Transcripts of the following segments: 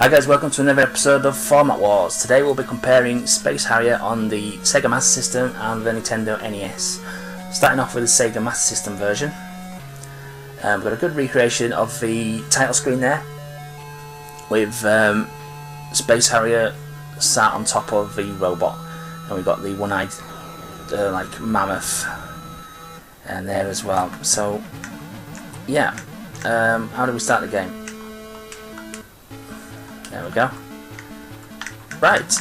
Hi guys, welcome to another episode of Format Wars. Today we'll be comparing Space Harrier on the Sega Master System and the Nintendo NES. Starting off with the Sega Master System version. We've got a good recreation of the title screen there, with Space Harrier sat on top of the robot, and we've got the one-eyed like mammoth and there as well. So yeah, how do we start the game? There we go. Right,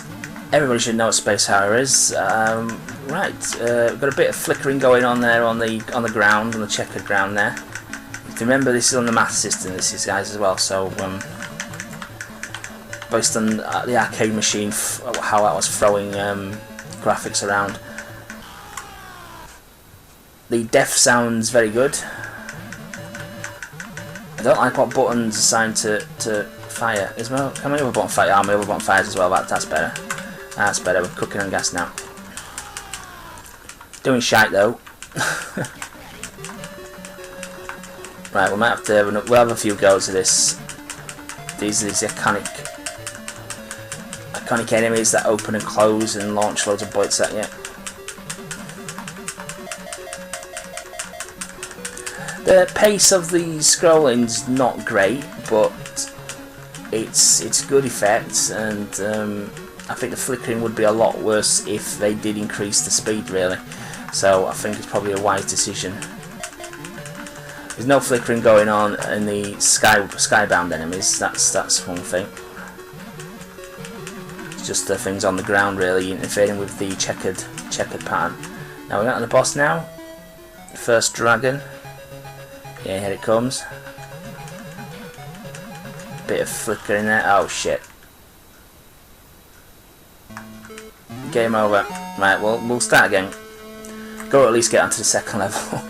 everybody should know what Space Harrier is. Right, we've got a bit of flickering going on there on the ground, on the checkered ground there. If you remember, this is on the Master System, this is guys as well. So based on the arcade machine, how I was throwing graphics around. The def sounds very good. I don't like what buttons assigned to fire as well. Can my other button fire? Oh, my other button fires as well. That's better. That's better. We're cooking on gas now. Doing shite though. Right, we might have to. We'll have a few goes of this. These are these iconic enemies that open and close and launch loads of bullets at you. The pace of the scrolling's not great, but it's good effects, and I think the flickering would be a lot worse if they did increase the speed, really. So I think it's probably a wise decision. There's no flickering going on in the skybound enemies. That's one thing. It's just the things on the ground really interfering with the checkered pattern. Now we're on the boss now. First dragon. Yeah, here it comes. Bit of flicker in there. Oh shit. Game over. Right, well, we'll start again. Go at least get onto the second level.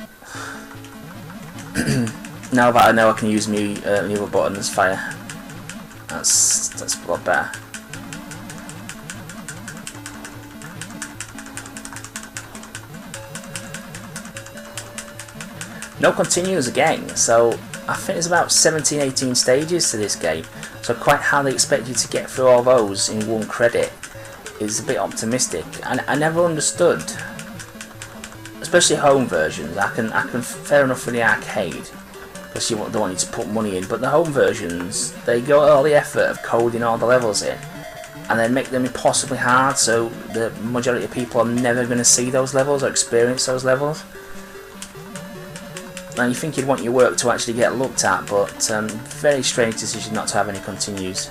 Now that I know I can use my other buttons, fire. That's a lot better. No continues again, so I think there's about 17-18 stages to this game, so quite how they expect you to get through all those in one credit is a bit optimistic. And I never understood, especially home versions. I can fair enough for the arcade, because you don't want you to put money in, but the home versions, they go all the effort of coding all the levels in, and then make them impossibly hard, so the majority of people are never going to see those levels or experience those levels. Now you think you'd want your work to actually get looked at, but very strange decision not to have any continues.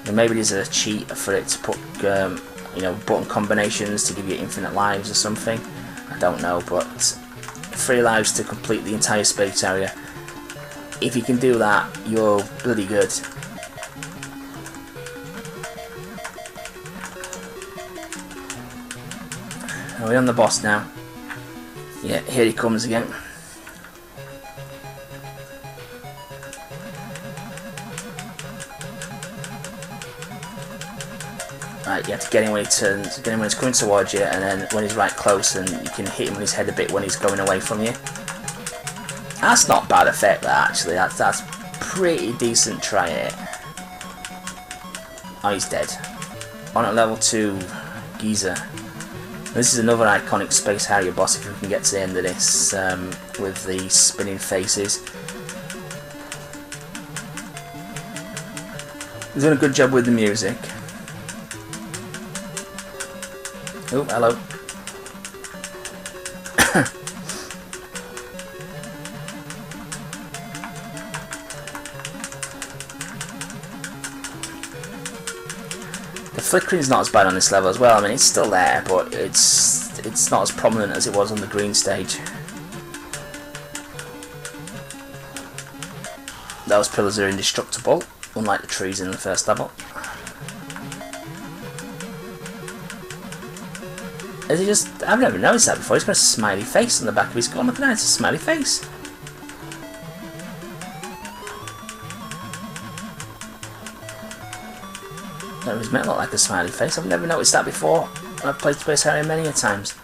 And maybe there's a cheat for it to put you know, button combinations to give you infinite lives or something. I don't know, but 3 lives to complete the entire space area. If you can do that, you're bloody good. Are we on the boss now? Yeah, here he comes again. Right, you have to get him when he turns, get him when he's coming towards you, and then when he's right close, and you can hit him with his head a bit when he's going away from you. That's not bad effect, that actually. That's pretty decent. Try it. Oh, he's dead. On at level 2, Geezer. This is another iconic Space Harrier boss if we can get to the end of this, with the spinning faces. He's done a good job with the music. Oh, hello. The flickering's not as bad on this level as well. I mean, it's still there, but it's not as prominent as it was on the green stage. Those pillars are indestructible, unlike the trees in the first level. Is he just... I've never noticed that before. He's got a smiley face on the back of his gun. Look at that, it's a smiley face. That was meant to look like a smiley face. I've never noticed that before. I've played Space Harrier many a times.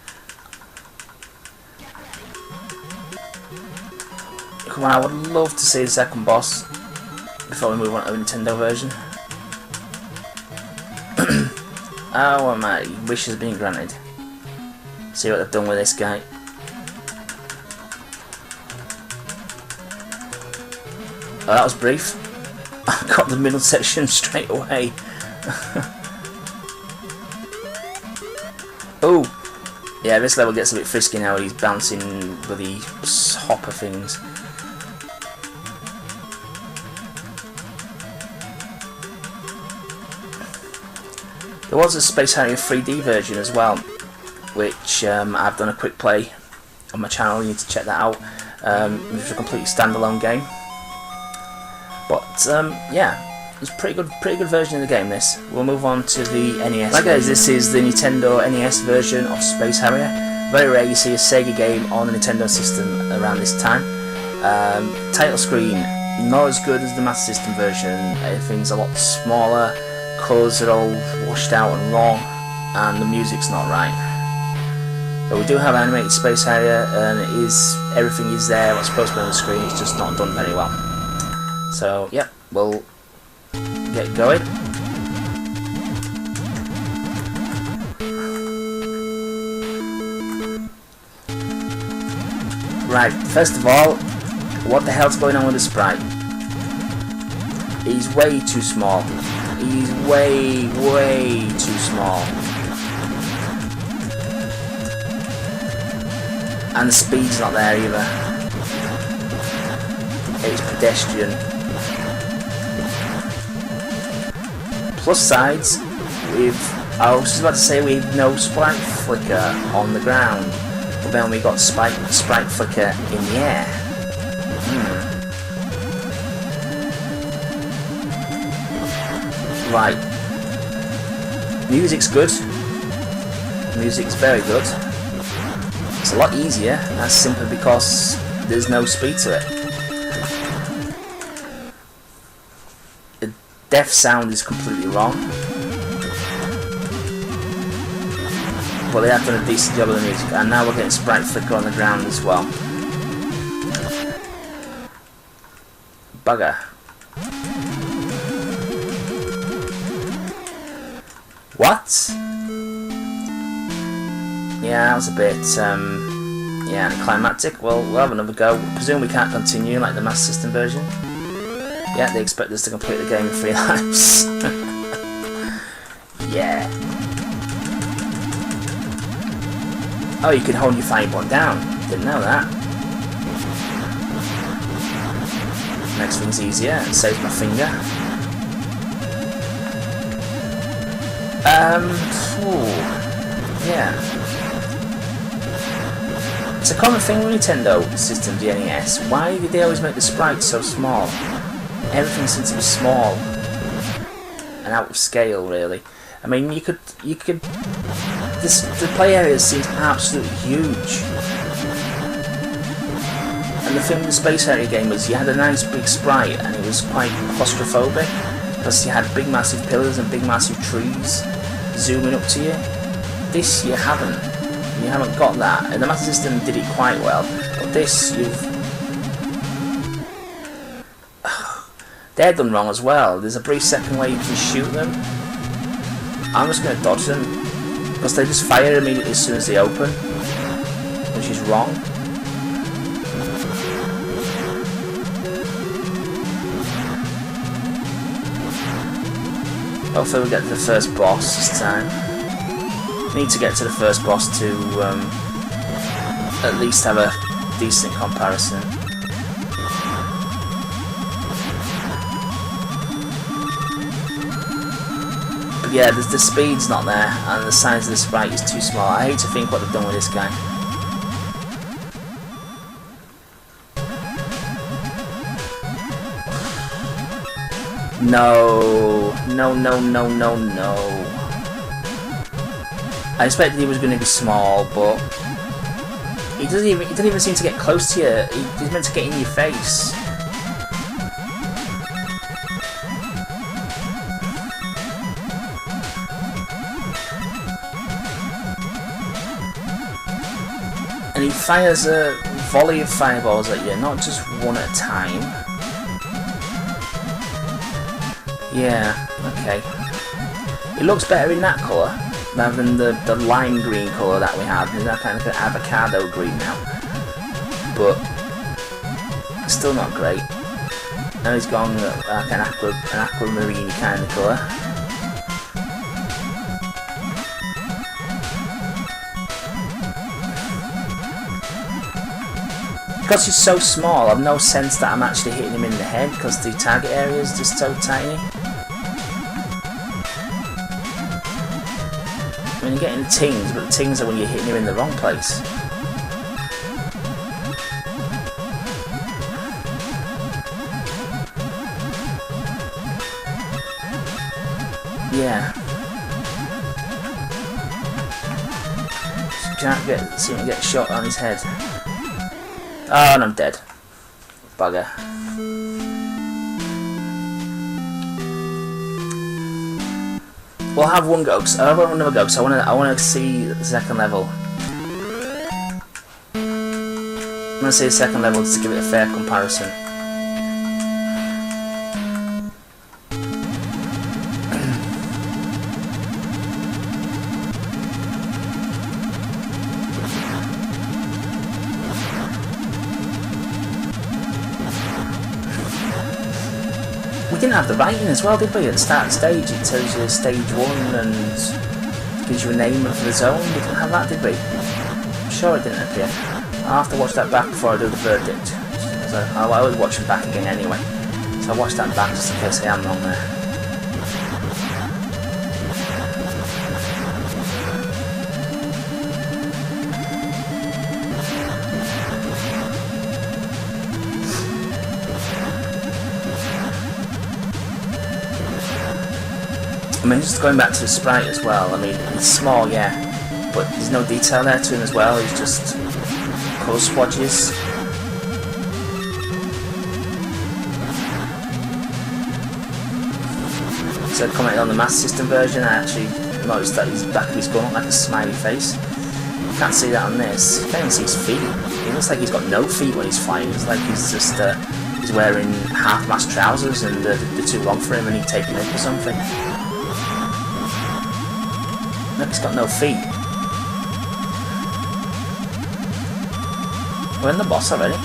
Come on, I would love to see the second boss before we move on to the Nintendo version. Oh, my wish has been granted. See what they've done with this guy. Oh, that was brief. I got the middle section straight away. Oh! Yeah, this level gets a bit frisky now. He's bouncing with the hopper things. There was a Space Harrier 3D version as well, which I've done a quick play on my channel. You need to check that out. It was a completely standalone game, but yeah, it was a pretty good version of the game. This. We'll move on to the NES. Right, guys, this is the Nintendo NES version of Space Harrier. Very rare you see a Sega game on the Nintendo system around this time. Title screen not as good as the Master System version. Everything's a lot smaller. Colours are all washed out and wrong, and the music's not right. But we do have animated Space Harrier, and everything is there what's supposed to be on the screen. It's just not done very well. So yep, we'll get going. Right, first of all, what the hell's going on with the sprite? He's way too small. He's way too small. And the speed's not there either. It's pedestrian. Plus sides, I was just about to say we've no sprite flicker on the ground, but then we got sprite flicker in the air. Right. Music's good. Music's very good. It's a lot easier. That's simply because there's no speed to it. The deaf sound is completely wrong, but they have done a decent job of the music. And now we're getting sprite flicker on the ground as well. Bugger. What? Yeah, that was a bit, yeah, anticlimactic. Well, we'll have another go. I presume we can't continue like the Master System version. Yeah, they expect us to complete the game in 3 lives. Yeah. Oh, you can hold your fire button down. Didn't know that. Next thing's easier. It saves my finger. Yeah. It's a common thing with Nintendo systems, the NES. Why did they always make the sprites so small? Everything seems to be small and out of scale, really. I mean, the play area seems absolutely huge. And the thing with the Space Harrier game was you had a nice big sprite, and it was quite claustrophobic because you had big massive pillars and big massive trees zooming up to you. This you haven't got that, and the Master System did it quite well, but this they're done wrong as well. There's a brief second where you can shoot them. I'm just going to dodge them because they just fire immediately as soon as they open, which is wrong. Hopefully we get to the first boss this time. Need to get to the first boss to at least have a decent comparison. But yeah, the speed's not there, and the size of the sprite is too small. I hate to think what they've done with this guy. No. I expected he was going to be small, but he doesn't even seem to get close to you. He's meant to get in your face. And he fires a volley of fireballs at you, not just one at a time. Yeah, okay. It looks better in that colour. rather than the lime green colour that we had. There's now kind of an avocado green now, but still not great. Now he's gone like an aquamarine kind of colour. Because he's so small, I've no sense that I'm actually hitting him in the head because the target area is just so tiny. I mean, you're getting the tings, but the tings are when you're hitting him in the wrong place. Yeah. Can't seem to get shot on his head. Oh, and I'm dead. Bugger. We'll have one go. I want another go. So I want to see the second level. I'm gonna see the second level just to give it a fair comparison. We didn't have the writing as well, did we? At the start of the stage, it tells you stage 1 and gives you a name of the zone. We didn't have that, did we? I'm sure it didn't appear. I'll have to watch that back before I do the verdict. So I always watch it back again anyway. So I'll watch that back just in case I am wrong there. I mean, just going back to the sprite as well, I mean, it's small, yeah, but there's no detail there to him as well, he's just colour swatches. So commenting on the Master System version, I actually noticed that his back of his gun looked like a smiley face. You can't see that on this. You can't even see his feet. It looks like he's got no feet when he's flying. It's like he's just he's wearing half-mast trousers and they're too long for him and he's taking it or something. Look, he's got no feet. We're in the boss already.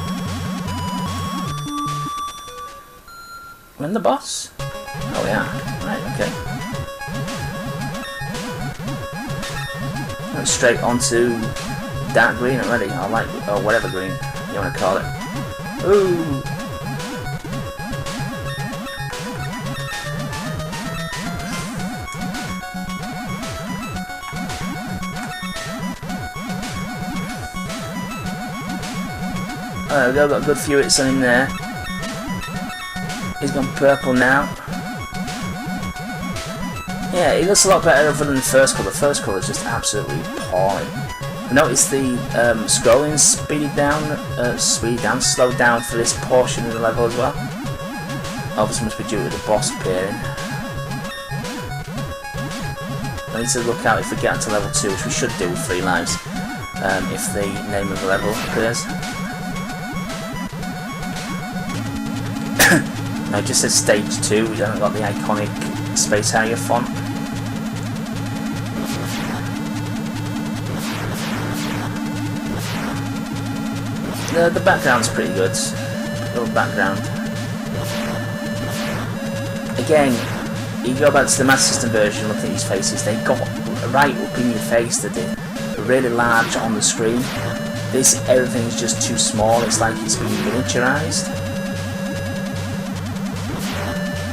We're in the boss? Oh yeah. Right, okay. Went straight onto dark green already, or whatever green you want to call it. Ooh! We've got a good few hits on him there. He's gone purple now. Yeah, he looks a lot better other than the first colour. The first colour is just absolutely appalling. Notice the scrolling slowed down for this portion of the level as well. Obviously must be due to the boss appearing. I need to look out if we get onto level 2, which we should do with 3 lives, if the name of the level appears. No, it just says stage 2, we haven't got the iconic Space Harrier font. The background's pretty good. Little background. Again, you go back to the Master System version, look at these faces, they got right up in your face, they're really large on the screen. This, everything's just too small, it's like it's been miniaturized.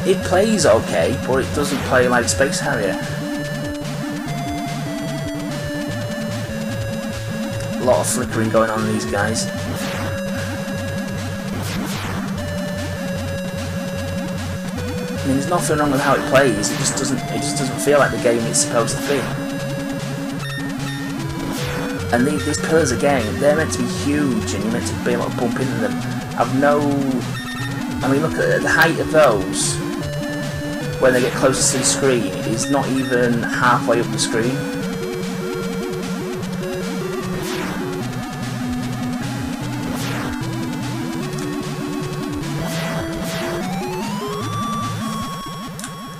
It plays okay, but it doesn't play like Space Harrier. A lot of flickering going on in these guys. I mean, there's nothing wrong with how it plays. It just doesn't feel like the game it's supposed to be. And these pillars again, they're meant to be huge, and you're meant to be able to bump into them. I mean, look at the height of those. When they get closer to the screen, is not even halfway up the screen.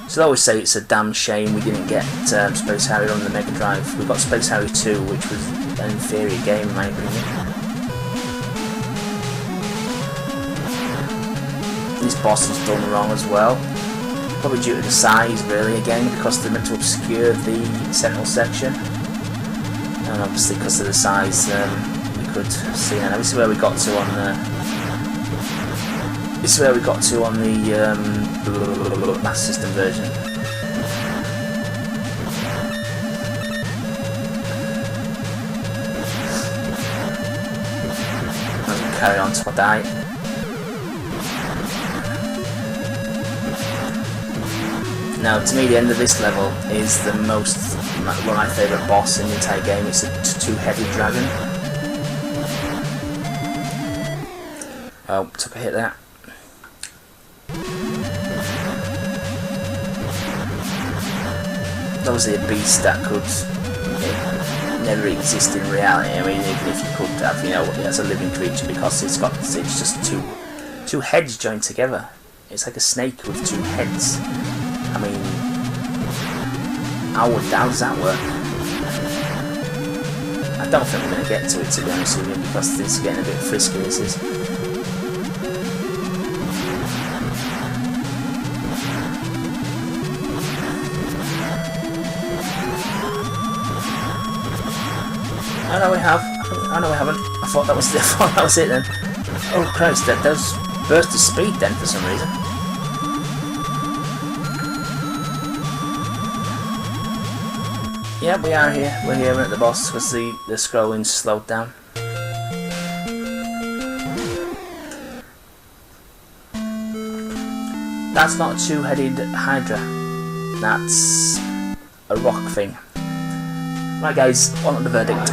So I always say it's a damn shame we didn't get Space Harrier on the Mega Drive. We got Space Harrier 2, which was an inferior game in my opinion. This boss is done wrong as well. Probably due to the size, really, again, because they're meant to obscure the Sentinel section. And obviously because of the size, we could see. And this is where we got to on the... This is where we got to on the Master System version. I'll carry on till I die. Now, to me, the end of this level is the most, one of my favourite boss in the entire game. It's a two-headed dragon. Oh, took a hit there. Obviously a beast that could never exist in reality. I mean, even if you could have, you know, as a living creature, because it's just two heads joined together. It's like a snake with two heads. I mean, how does that work? I don't think we're going to get to it, to be honest with you, because this is getting a bit frisky, this is. Oh no, we have. Oh no, we haven't. I thought that was it then. Oh Christ, that does burst of speed then for some reason. Yeah, we are here. We're here at the boss because the scrolling slowed down. That's not a two-headed Hydra. That's a rock thing. Right guys, on to the verdict.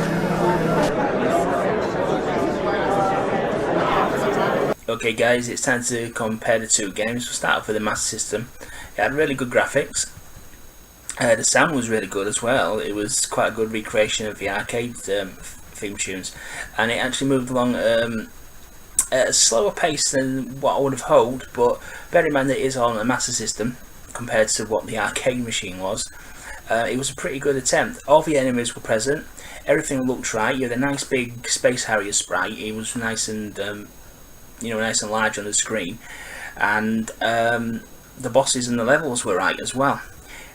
Okay guys, it's time to compare the two games. We'll start off with the Master System. It had really good graphics. The sound was really good as well. It was quite a good recreation of the arcade theme tunes. And it actually moved along at a slower pace than what I would have hoped, but bear in mind that it is on a Master System compared to what the arcade machine was. It was a pretty good attempt. All the enemies were present. Everything looked right. You had a nice big Space Harrier sprite. It was nice and nice and large on the screen, and the bosses and the levels were right as well.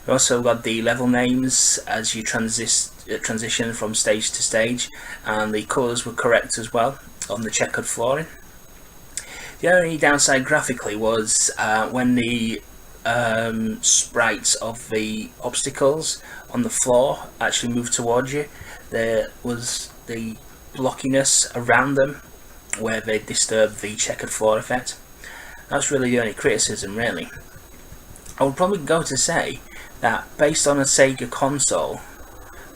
We also got the level names as you transition from stage to stage, and the colours were correct as well on the checkered flooring. The only downside graphically was when the sprites of the obstacles on the floor actually moved towards you, there was the blockiness around them where they disturbed the checkered floor effect. That's really the only criticism, really. I would probably go to say that based on a Sega console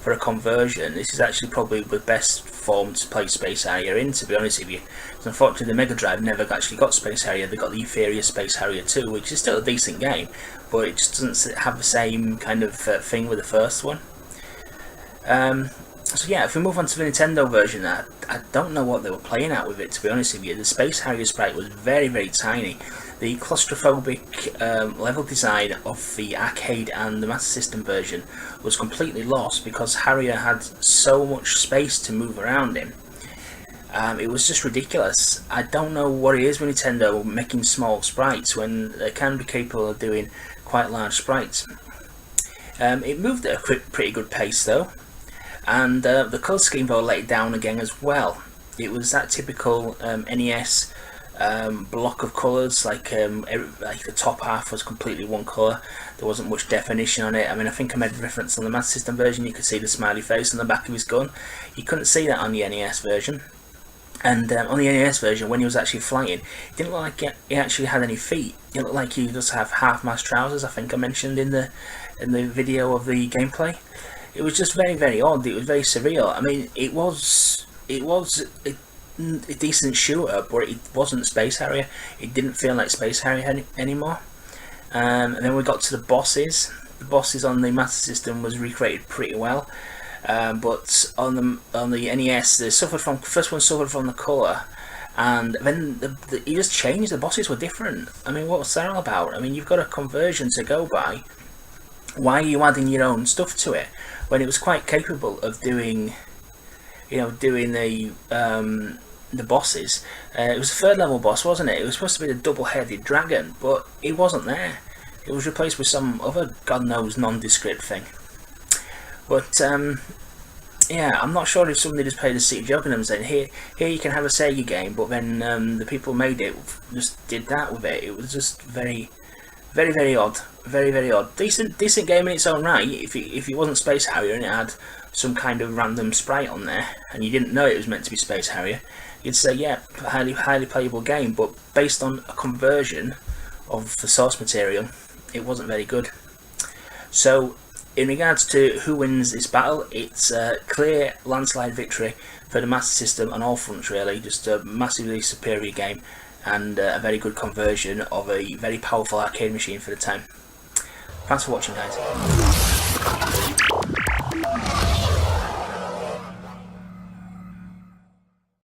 for a conversion, this is actually probably the best form to play Space Harrier in, to be honest with you. Because unfortunately the Mega Drive never actually got Space Harrier. They got the inferior Space Harrier 2, which is still a decent game, but it just doesn't have the same kind of thing with the first one. So yeah, if we move on to the Nintendo version, I don't know what they were playing at with it, to be honest with you. The Space Harrier sprite was very, very tiny. The claustrophobic level design of the arcade and the Master System version was completely lost because Harrier had so much space to move around in. It was just ridiculous. I don't know what it is with Nintendo making small sprites when they can be capable of doing quite large sprites. It moved at a pretty good pace though, and the colour scheme though let it down again as well. It was that typical NES block of colours, like the top half was completely one colour. There wasn't much definition on it. I mean, I think I made a reference on the Master System version. You could see the smiley face on the back of his gun. You couldn't see that on the NES version. And on the NES version, when he was actually flying, it didn't look like he actually had any feet. It looked like he just have half-mast trousers. I think I mentioned in the video of the gameplay. It was just very, very odd. It was very surreal. I mean, it was a decent shooter, but it wasn't Space Harrier. It didn't feel like Space Harrier anymore. And then we got to the bosses. The bosses on the Master System was recreated pretty well, but on the NES, first one suffered from the colour, And then he just changed. The bosses were different. I mean, what was that all about? I mean, you've got a conversion to go by. Why are you adding your own stuff to it when it was quite capable of doing, doing the bosses? It was a third level boss, wasn't it? It was supposed to be the double-headed dragon, but it wasn't there. It was replaced with some other god knows nondescript thing. But yeah, I'm not sure if somebody just played the City of Juggernaut and here you can have a Sega game, but then the people who made it just did that with it. It was just very odd, very odd. Decent game in its own right. If it wasn't Space Harrier and it had some kind of random sprite on there, and you didn't know it was meant to be Space Harrier, you'd say yeah, highly playable game. But based on a conversion of the source material, it wasn't very good. So, in regards to who wins this battle, it's a clear landslide victory for the Master System on all fronts really. Just a massively superior game and a very good conversion of a very powerful arcade machine for the time. Thanks for watching, guys.